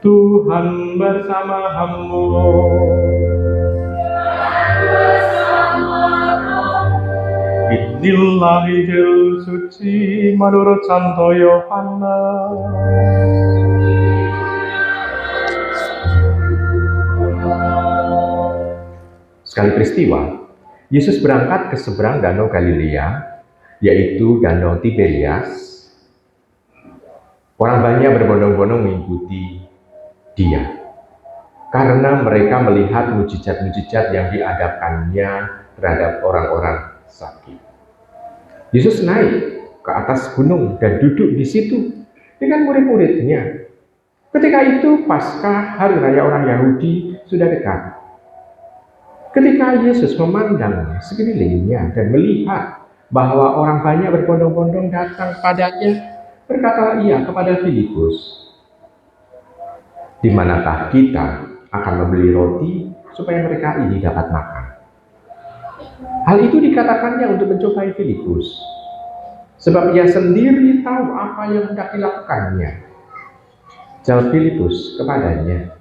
Tuhan bersama hamba. Inilah Injil suci menurut Santo Yohanes. Sekali peristiwa, Yesus berangkat ke seberang Danau Galilea, yaitu Danau Tiberias. Orang banyak berbondong-bondong mengikuti Dia, karena mereka melihat mujizat-mujizat yang diadakannya terhadap orang-orang sakit. Yesus naik ke atas gunung dan duduk di situ dengan murid-muridnya. Ketika itu Paskah, hari raya orang Yahudi, sudah dekat. Ketika Yesus memandang sekelilingnya dan melihat bahwa orang banyak berbondong-bondong datang padanya, berkatalah ia kepada Filipus, "Di manakah kita akan membeli roti supaya mereka ini dapat makan?" Hal itu dikatakannya untuk mencobai Filipus, sebab ia sendiri tahu apa yang hendak dilakukannya. Jawab Filipus kepadanya,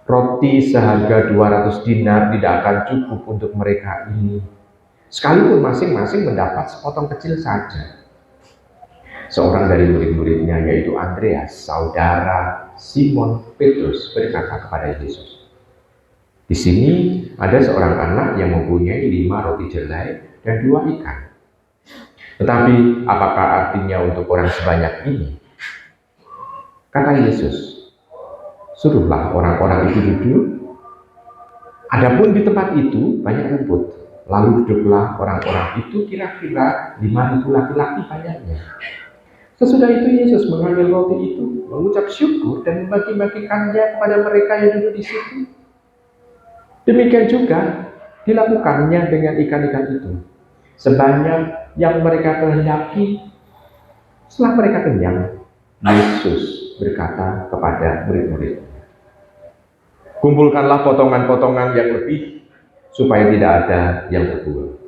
"Roti seharga 200 dinar tidak akan cukup untuk mereka ini, sekalipun masing-masing mendapat sepotong kecil saja." Seorang dari murid-muridnya, yaitu Andreas, saudara Simon Petrus, berkata kepada Yesus, "Di sini ada seorang anak yang mempunyai 5 roti jelai dan 2 ikan. Tetapi apakah artinya untuk orang sebanyak ini?" Kata Yesus, "Suruhlah orang-orang itu duduk." Adapun di tempat itu banyak rumput, lalu duduklah orang-orang itu, kira-kira 5.000 laki-laki banyaknya. Sesudah itu Yesus mengambil roti itu, mengucap syukur dan membagi-bagikannya kepada mereka yang duduk di situ. Demikian juga dilakukannya dengan ikan-ikan itu, sebanyak yang mereka kehendaki. Setelah mereka kenyang, Yesus berkata kepada murid-muridnya, "Kumpulkanlah potongan-potongan yang lebih, supaya tidak ada yang terbuang."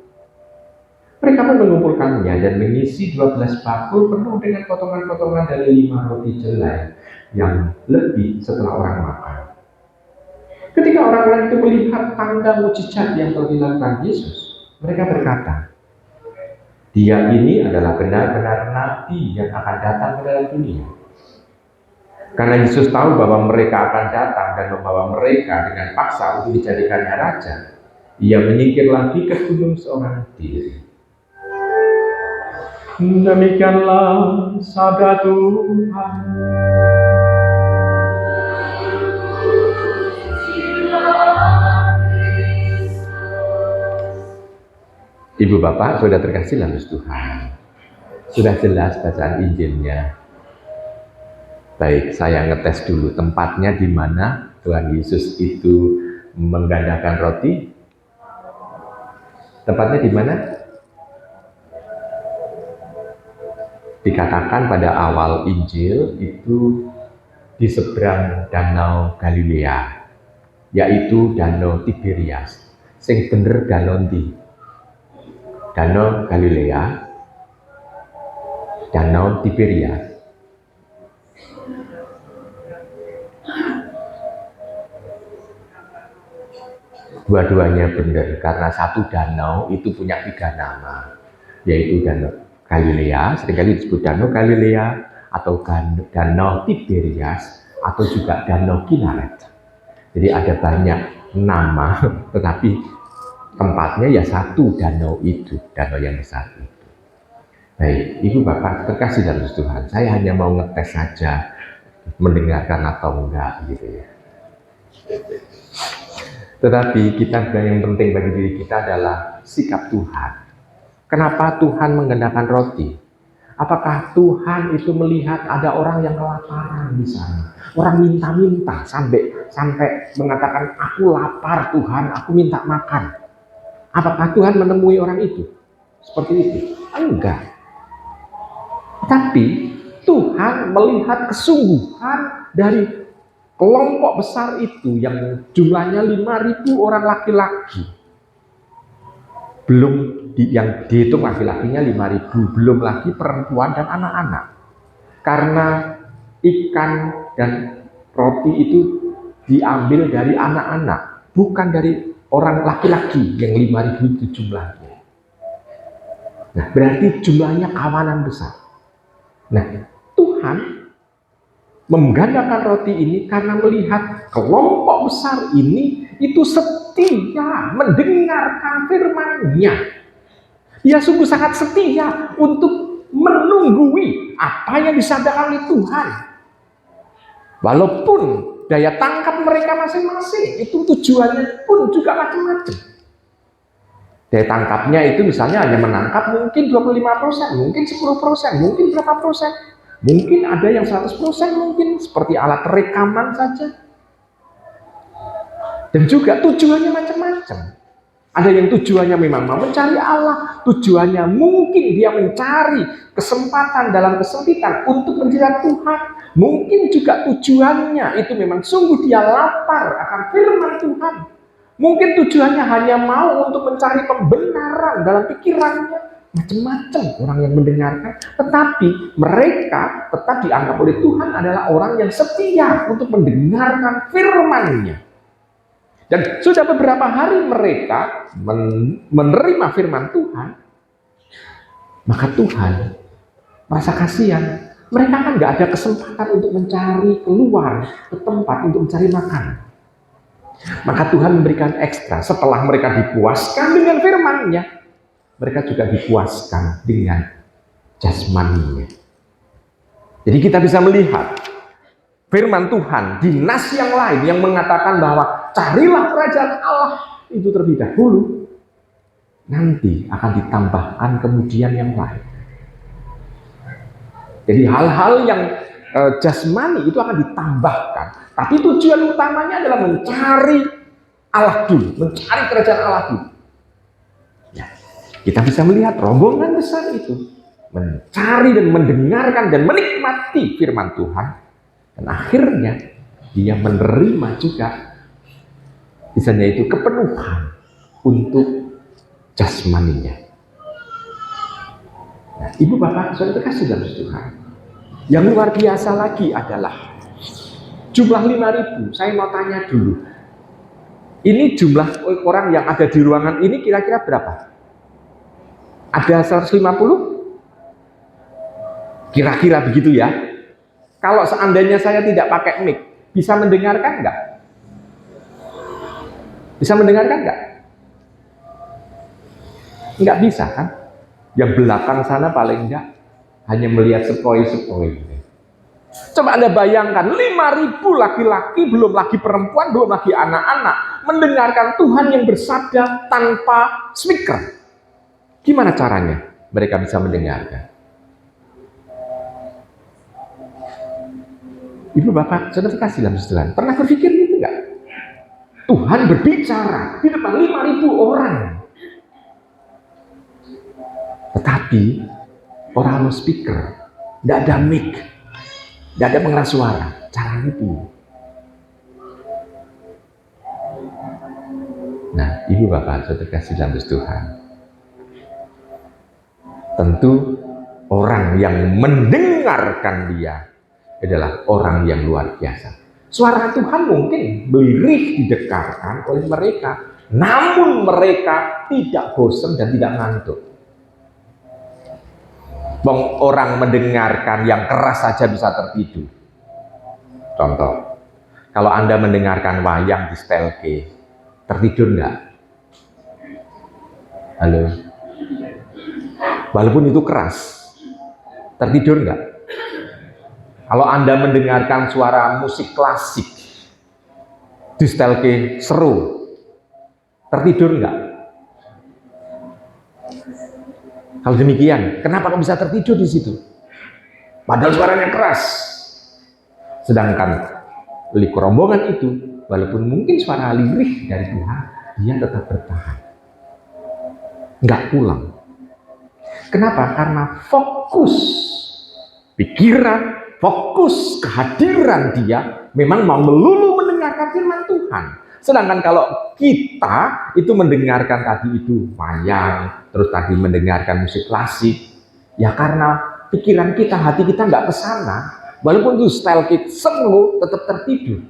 Mereka pun mengumpulkannya dan mengisi 12 bakul penuh dengan potongan-potongan dari 5 roti jelai yang lebih setelah orang makan. Ketika orang-orang itu melihat tanda mujizat yang telah dilakukan Yesus, mereka berkata, "Dia ini adalah benar-benar nabi yang akan datang ke dalam dunia." Karena Yesus tahu bahwa mereka akan datang dan membawa mereka dengan paksa untuk dijadikannya raja, ia menyingkir lagi ke gunung seorang diri. Demikianlah sabda Tuhan. Ibu bapak, saudara terkasih dalam Tuhan, sudah jelas bacaan Injilnya. Baik, saya ngetes dulu tempatnya di mana Tuhan Yesus itu menggandakan roti. Tempatnya di mana? Dikatakan pada awal Injil itu di seberang Danau Galilea, yaitu Danau Tiberias. Sing bener danau ndi? Danau Galilea, Danau Tiberias. Dua-duanya benar, karena satu danau itu punya 3 nama, yaitu Danau Galilea, seringkali disebut Danau Galilea, atau Danau Tiberias, atau juga Danau Kineret. Jadi ada banyak nama, tetapi tempatnya ya satu danau itu, danau yang besar itu. Baik, Ibu Bapak terkasih dalam Tuhan, saya hanya mau ngetes saja, mendengarkan atau enggak gitu ya. Tetapi yang penting bagi diri kita adalah sikap Tuhan. Kenapa Tuhan menggandakan roti? Apakah Tuhan itu melihat ada orang yang kelaparan di sana? Orang minta-minta sampai mengatakan, "Aku lapar Tuhan, aku minta makan." Apakah Tuhan menemui orang itu? Seperti itu? Enggak. Tapi Tuhan melihat kesungguhan dari kelompok besar itu yang jumlahnya 5.000 orang laki-laki. Belum yang dihitung laki-lakinya 5.000, belum lagi perempuan dan anak-anak. Karena ikan dan roti itu diambil dari anak-anak, bukan dari orang laki-laki yang 5.000 itu jumlahnya. Nah, berarti jumlahnya kawanan besar. Nah, Tuhan menggandakan roti ini karena melihat kelompok besar ini itu setia mendengarkan firman-Nya. Dia sungguh sangat setia untuk menunggui apa yang disampaikan oleh Tuhan. Walaupun daya tangkap mereka masing-masing itu tujuannya pun juga macam-macam. Daya tangkapnya itu misalnya hanya menangkap mungkin 25%, mungkin 10%, mungkin berapa persen. Mungkin ada yang 100%, mungkin seperti alat rekaman saja. Dan juga tujuannya macam-macam. Ada yang tujuannya memang mau mencari Allah, tujuannya mungkin dia mencari kesempatan dalam kesempitan untuk menjerat Tuhan. Mungkin juga tujuannya itu memang sungguh dia lapar akan firman Tuhan. Mungkin tujuannya hanya mau untuk mencari pembenaran dalam pikirannya. Macam-macam orang yang mendengarkan, tetapi mereka tetap dianggap oleh Tuhan adalah orang yang setia untuk mendengarkan firman-Nya. Dan sudah beberapa hari mereka menerima firman Tuhan, maka Tuhan merasa kasihan. Mereka kan nggak ada kesempatan untuk mencari keluar ke tempat untuk mencari makan. Maka Tuhan memberikan ekstra. Setelah mereka dipuaskan dengan firman-Nya, mereka juga dipuaskan dengan jasmaninya. Jadi kita bisa melihat firman Tuhan di nas yang lain yang mengatakan bahwa carilah kerajaan Allah itu terlebih dahulu, nanti akan ditambahkan kemudian yang lain. Jadi hal-hal yang jasmani itu akan ditambahkan, tapi tujuan utamanya adalah mencari Allah dulu, mencari kerajaan Allah dulu. Ya, kita bisa melihat rombongan besar itu mencari dan mendengarkan dan menikmati firman Tuhan, dan akhirnya dia menerima juga misalnya itu kepenuhan untuk jasmaninya. Nah, Ibu Bapak Saudara kasih dalam Tuhan, yang luar biasa lagi adalah jumlah 5.000. Saya mau tanya dulu, ini jumlah orang yang ada di ruangan ini kira-kira berapa? Ada 150? Kira-kira begitu ya. Kalau seandainya saya tidak pakai mic, bisa mendengarkan enggak? Bisa mendengarkan enggak? Enggak bisa kan? Yang belakang sana paling enggak hanya melihat sepoi-sepoi. Coba Anda bayangkan 5.000 laki-laki, belum lagi perempuan, belum lagi anak-anak, mendengarkan Tuhan yang bersabda tanpa speaker. Gimana caranya mereka bisa mendengarkan? Ibu Bapak, Saudara kasih dalam Tuhan, pernah berpikir gitu enggak? Tuhan berbicara di depan 5.000 orang. Tetapi orang speaker, tidak ada mic, tidak ada pengeras suara. Caranya itu. Nah, Ibu Bapak, Saudara kasih dalam Tuhan, tentu orang yang mendengarkan dia adalah orang yang luar biasa. Suara Tuhan mungkin melirih didengarkan oleh mereka, namun mereka tidak bosan dan tidak ngantuk. Orang mendengarkan yang keras saja bisa tertidur. Contoh, kalau Anda mendengarkan wayang di setelke, tertidur enggak? Halo? Walaupun itu keras, tertidur enggak? Kalau Anda mendengarkan suara musik klasik di setelke seru, tertidur enggak? Kalau demikian, kenapa kok bisa tertidur di situ? Padahal suaranya keras. Sedangkan rombongan itu, walaupun mungkin suara lirih dari Tuhan, dia tetap bertahan, enggak pulang. Kenapa? Karena fokus pikiran, fokus kehadiran dia memang mau melulu mendengarkan firman Tuhan. Sedangkan kalau kita itu mendengarkan tadi itu wayang, terus tadi mendengarkan musik klasik, ya karena pikiran kita, hati kita nggak ke sana, Walaupun itu style kick semua tetap tertidur.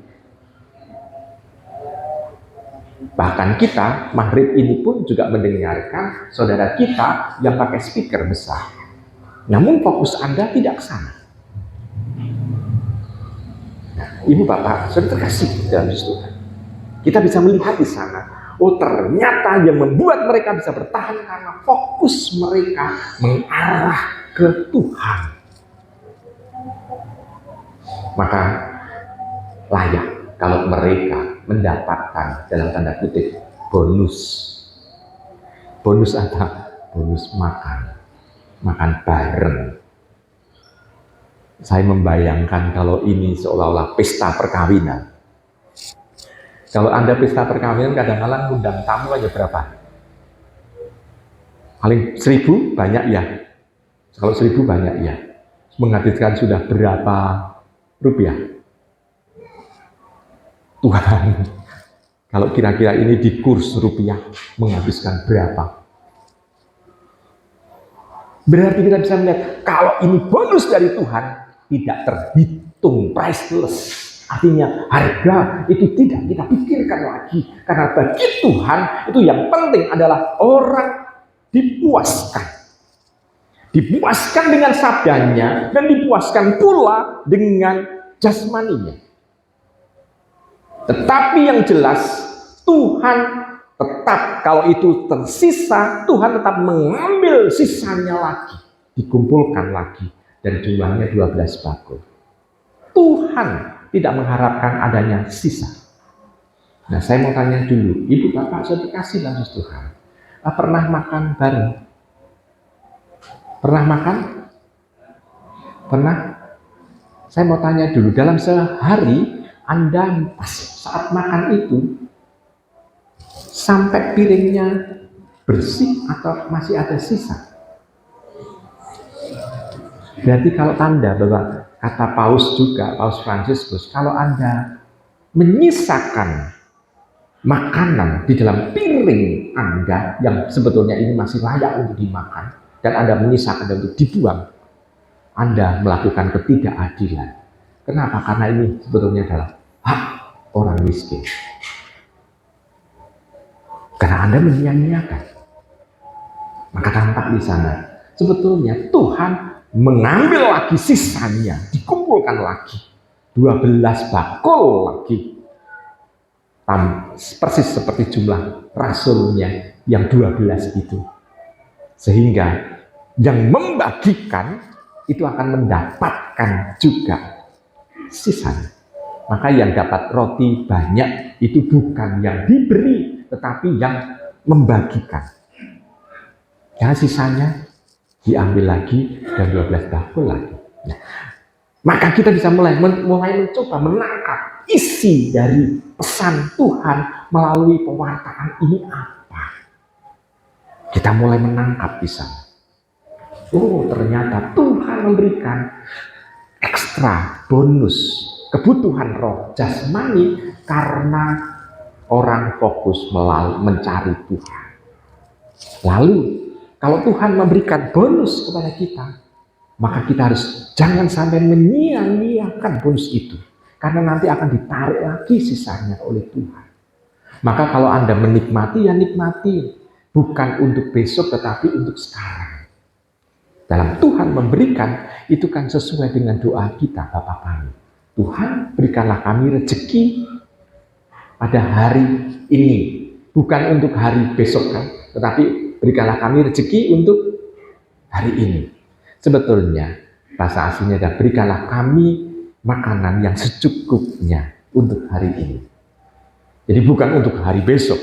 Bahkan kita maghrib ini pun juga mendengarkan saudara kita yang pakai speaker besar. Namun fokus Anda tidak ke sana. Nah, Ibu Bapak, saudara terkasih dalam Tuhan. Kita bisa melihat di sana, oh ternyata yang membuat mereka bisa bertahan karena fokus mereka mengarah ke Tuhan. Maka layak kalau mereka mendapatkan dalam tanda kutip bonus. Bonus apa? Bonus makan bareng. Saya membayangkan kalau ini seolah-olah pesta perkawinan. Kalau Anda pesta perkawinan kadang-kadang undang tamu aja berapa? Paling 1.000 banyak ya. Kalau 1.000 banyak ya. Menghabiskan sudah berapa rupiah? Tuhan, kalau kira-kira ini di kurs rupiah menghabiskan berapa? Berarti kita bisa melihat kalau ini bonus dari Tuhan tidak terhitung, priceless. Artinya harga itu tidak kita pikirkan lagi. Karena bagi Tuhan itu yang penting adalah orang dipuaskan. Dipuaskan dengan sabdanya dan dipuaskan pula dengan jasmaninya. Tetapi yang jelas Tuhan tetap kalau itu tersisa, Tuhan tetap mengambil sisanya lagi, dikumpulkan lagi, dan jumlahnya 12 bakul. Tuhan tidak mengharapkan adanya sisa. Nah, saya mau tanya dulu, Ibu Bapak sudah kasih dalam Tuhan, pernah makan bareng? Pernah makan? Pernah? Saya mau tanya dulu, dalam sehari Anda saat makan itu sampai piringnya bersih atau masih ada sisa? Berarti kalau tanda bahwa kata Paus juga, Paus Fransiskus, kalau Anda menyisakan makanan di dalam piring Anda yang sebetulnya ini masih layak untuk dimakan dan Anda menyisakan untuk dibuang, Anda melakukan ketidakadilan. Kenapa? Karena ini sebetulnya adalah hak orang miskin. Karena Anda menyia-nyiakan. Maka tampak di sana, sebetulnya Tuhan mengambil lagi sisanya, dikumpulkan lagi 12 bakul lagi. Persis seperti jumlah rasulnya yang 12 itu. Sehingga yang membagikan itu akan mendapatkan juga sisanya. Maka yang dapat roti banyak itu bukan yang diberi, tetapi yang membagikan. Ya sisanya diambil lagi dan 12 bakul lagi. Nah, maka kita bisa mulai mencoba menangkap isi dari pesan Tuhan melalui pewartaan ini apa. Kita mulai menangkap di sana. Oh, ternyata Tuhan memberikan ekstra bonus kebutuhan roh jasmani karena orang fokus mencari Tuhan. Lalu kalau Tuhan memberikan bonus kepada kita, maka kita harus jangan sampai menyia-nyiakan bonus itu, karena nanti akan ditarik lagi sisanya oleh Tuhan. Maka kalau Anda menikmati, ya nikmati, bukan untuk besok tetapi untuk sekarang. Dalam Tuhan memberikan itu kan sesuai dengan doa kita, Bapa kami. Tuhan, berikanlah kami rezeki pada hari ini, bukan untuk hari besok kan, tetapi berikanlah kami rezeki untuk hari ini. Sebetulnya bahasa aslinya adalah berikanlah kami makanan yang secukupnya untuk hari ini. Jadi bukan untuk hari besok.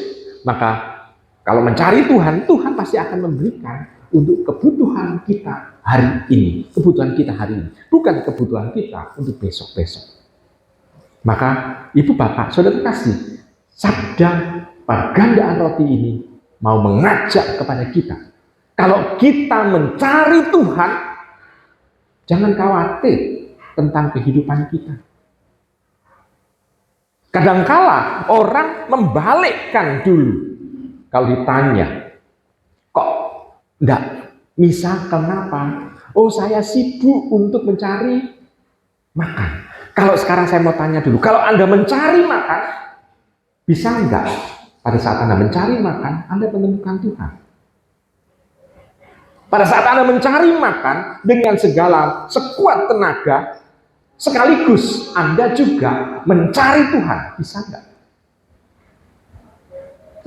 Maka kalau mencari Tuhan, Tuhan pasti akan memberikan untuk kebutuhan kita hari ini, kebutuhan kita hari ini, bukan kebutuhan kita untuk besok-besok. Maka Ibu Bapak, Saudara kasih, sabda pergandaan roti ini mau mengajak kepada kita. Kalau kita mencari Tuhan, jangan khawatir tentang kehidupan kita. Kadangkala orang membalikkan dulu. Kalau ditanya, kok enggak misa kenapa? Oh, saya sibuk untuk mencari makan. Kalau sekarang saya mau tanya dulu, kalau Anda mencari makan, bisa enggak pada saat Anda mencari makan, Anda menemukan Tuhan? Pada saat Anda mencari makan dengan segala sekuat tenaga, sekaligus Anda juga mencari Tuhan, bisa enggak?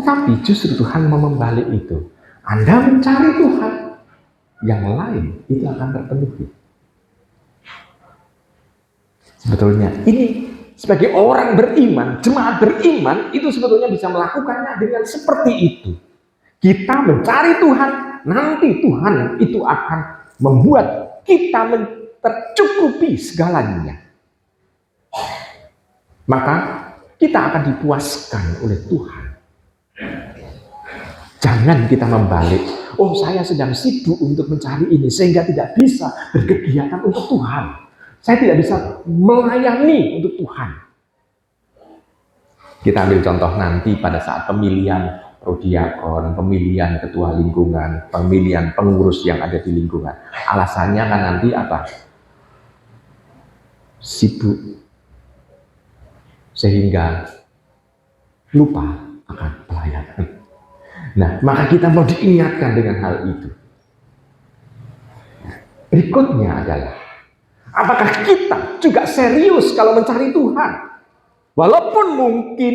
Tetapi justru Tuhan mau membalik itu. Anda mencari Tuhan, yang lain itu akan terpenuhi. Sebetulnya ini sebagai orang beriman, jemaat beriman itu sebetulnya bisa melakukannya dengan seperti itu. Kita mencari Tuhan, nanti Tuhan itu akan membuat kita tercukupi segalanya. Maka kita akan dipuaskan oleh Tuhan. Jangan kita membalik, oh saya sedang sibuk untuk mencari ini sehingga tidak bisa berkegiatan untuk Tuhan. Saya tidak bisa melayani untuk Tuhan. Kita ambil contoh nanti pada saat pemilihan prodiakon, pemilihan ketua lingkungan, pemilihan pengurus yang ada di lingkungan. Alasannya kan nanti apa? Sibuk. Sehingga lupa akan pelayanan. Nah, maka kita mau diingatkan dengan hal itu. Berikutnya adalah, apakah kita juga serius kalau mencari Tuhan? Walaupun mungkin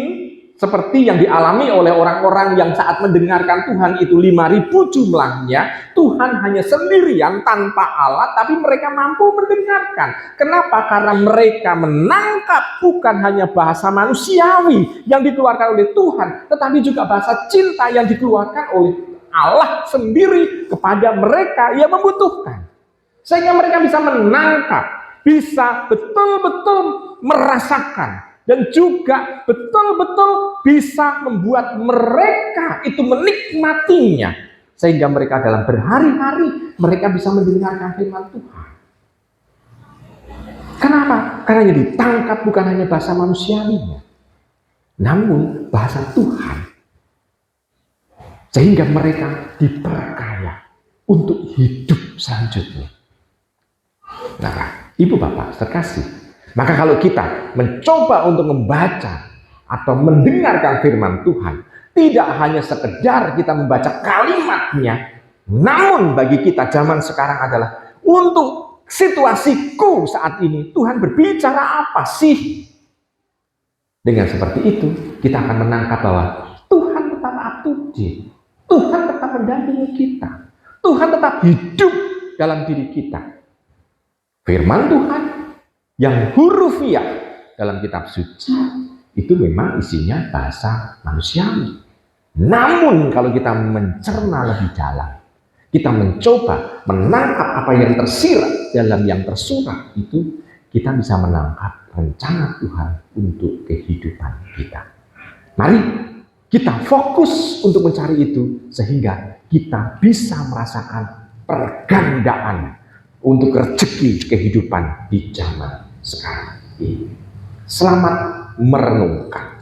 seperti yang dialami oleh orang-orang yang saat mendengarkan Tuhan itu 5.000 jumlahnya, Tuhan hanya sendirian tanpa alat, tapi mereka mampu mendengarkan. Kenapa? Karena mereka menangkap bukan hanya bahasa manusiawi yang dikeluarkan oleh Tuhan, tetapi juga bahasa cinta yang dikeluarkan oleh Allah sendiri kepada mereka yang membutuhkan. Sehingga mereka bisa menangkap, bisa betul-betul merasakan, dan juga betul-betul bisa membuat mereka itu menikmatinya. Sehingga mereka dalam berhari-hari, mereka bisa mendengarkan firman Tuhan. Kenapa? Karena yang ditangkap bukan hanya bahasa manusiawinya, namun bahasa Tuhan. Sehingga mereka diperkaya untuk hidup selanjutnya. Nah, Ibu Bapak terkasih, maka kalau kita mencoba untuk membaca atau mendengarkan firman Tuhan, tidak hanya sekedar kita membaca kalimatnya, namun bagi kita zaman sekarang adalah untuk situasiku saat ini, Tuhan berbicara apa sih? Dengan seperti itu, kita akan menangkap bahwa Tuhan tetap up to date. Tuhan tetap mendampingi kita. Tuhan tetap hidup dalam diri kita. Firman Tuhan yang hurufiah dalam kitab suci itu memang isinya bahasa manusiawi. Namun kalau kita mencerna lebih dalam, kita mencoba menangkap apa yang tersirat dalam yang tersurat itu, kita bisa menangkap rencana Tuhan untuk kehidupan kita. Mari kita fokus untuk mencari itu sehingga kita bisa merasakan pergandaan untuk rezeki kehidupan di zaman sekarang ini. Selamat merenungkan.